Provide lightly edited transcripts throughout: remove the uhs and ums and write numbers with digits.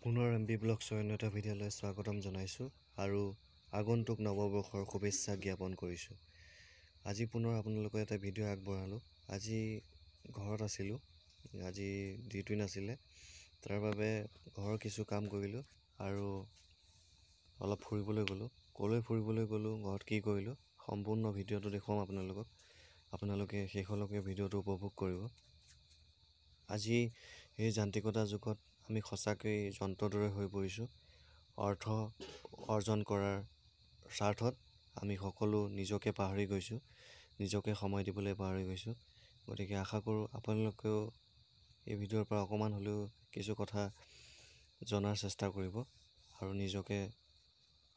পুনৰ এমবি ব্লগছৰ অন্য এটা ভিডিঅ'লৈ স্বাগতম জনাইছোঁ আৰু আগন্তুক নৱবৰ্ষৰ শুভেচ্ছা জ্ঞাপন কৰিছোঁ। আজি পুনৰ আপোনালোকৰ এটা ভিডিঅ' আগবঢ়ালোঁ। আজি ঘৰত আছিলোঁ, আজি ডিউটি নাছিলে, তাৰ বাবে ঘৰৰ কিছু কাম কৰিলোঁ আৰু অলপ ফুৰিবলৈ গ'লোঁ। ক'লৈ ফুৰিবলৈ গ'লোঁ, ঘৰত কি কৰিলোঁ, সম্পূৰ্ণ ভিডিঅ'টো দেখুৱাম আপোনালোকক। আপোনালোকে শেষলৈকে ভিডিঅ'টো উপভোগ কৰিব। আজি এই যান্ত্ৰিকতাৰ যুগত আমি সঁচাকৈ যন্ত্ৰৰ দৰে হৈ পৰিছোঁ। অৰ্থ অৰ্জন কৰাৰ স্বাৰ্থত আমি সকলো নিজকে পাহৰি গৈছোঁ, নিজকে সময় দিবলৈ পাহৰি গৈছোঁ। গতিকে আশা কৰোঁ আপোনালোকেও এই ভিডিঅ'ৰ পৰা অকণমান হ'লেও কিছু কথা জনাৰ চেষ্টা কৰিব আৰু নিজকে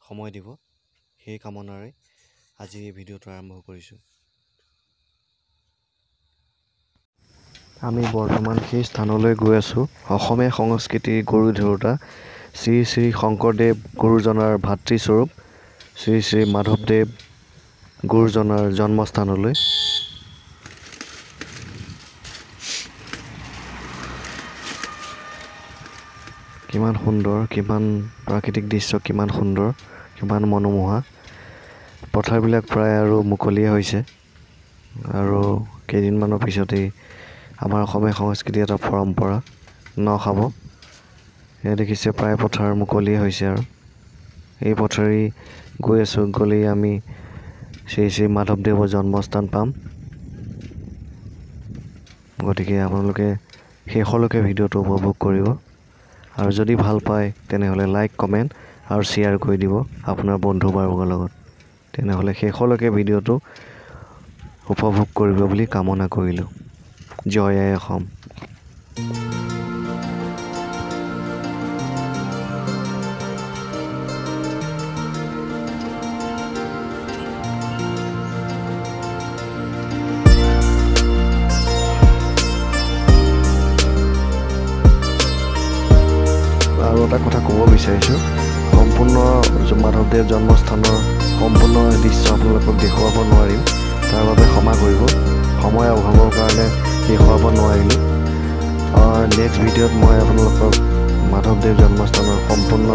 সময় দিব। সেই কামনাৰে আজি এই ভিডিঅ'টো আৰম্ভ কৰিছোঁ। আমি বৰ্তমান সেই স্থানলৈ গৈ আছোঁ, অসমীয়া সংস্কৃতিৰ গুৰু ধৰোঁতা শ্ৰী শ্ৰী শংকৰদেৱ গুৰুজনাৰ ভাতৃস্বৰূপ শ্ৰী শ্ৰী মাধৱদেৱ গুৰুজনাৰ জন্মস্থানলৈ। কিমান সুন্দৰ, কিমান প্ৰাকৃতিক দৃশ্য, কিমান সুন্দৰ, কিমান মনোমোহা। পথাৰবিলাক প্ৰায় আৰু মুকলিয়ে হৈছে আৰু কেইদিনমানৰ পিছতেই আমাৰ অসমীয়া সংস্কৃতিৰ এটা পৰম্পৰা ন খাব। এয়া দেখিছে প্ৰায় পথাৰ মুকলিয়ে হৈছে আৰু এই পথাৰেই গৈ আছোঁ। গ'লেই আমি শ্ৰী শ্ৰী মাধৱদেৱৰ জন্মস্থান পাম। গতিকে আপোনালোকে শেষলৈকে ভিডিঅ'টো উপভোগ কৰিব আৰু যদি ভাল পায় তেনেহ'লে লাইক, কমেণ্ট আৰু শ্বেয়াৰ কৰি দিব আপোনাৰ বন্ধু বৰ্গৰ লগত। তেনেহ'লে শেষলৈকে ভিডিঅ'টো উপভোগ কৰিব বুলি কামনা কৰিলোঁ। জয় আই অসম। আৰু এটা কথা ক'ব বিচাৰিছোঁ, সম্পূৰ্ণ মাধৱদেৱ জন্মস্থানৰ সম্পূৰ্ণ দৃশ্য আপোনালোকক দেখুৱাব নোৱাৰিম, তাৰ বাবে ক্ষমা কৰিব। সময় অভাৱৰ কাৰণে দেখুৱাব নোৱাৰিলোঁ। নেক্সট ভিডিঅ'ত মই আপোনালোকক মাধৱদেৱ জন্মস্থানৰ সম্পূৰ্ণ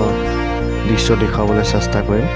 দৃশ্য দেখুৱাবলৈ চেষ্টা কৰিম।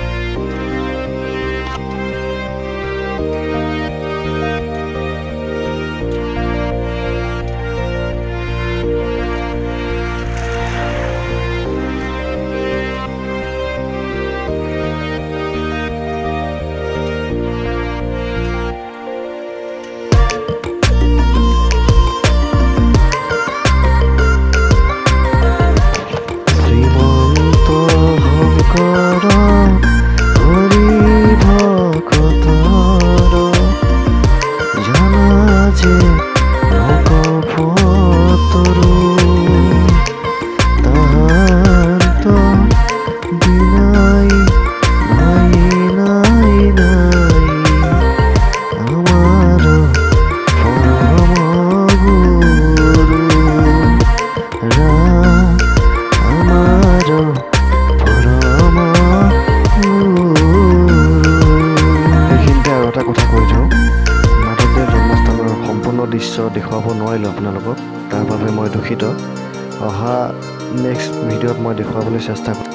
দৃশ্য দেখুৱাব নোৱাৰিলোঁ আপোনালোকক, তাৰ বাবে মই দুখিত। অহা নেক্সট ভিডিঅ'ত মই দেখুৱাবলৈ চেষ্টা কৰিম।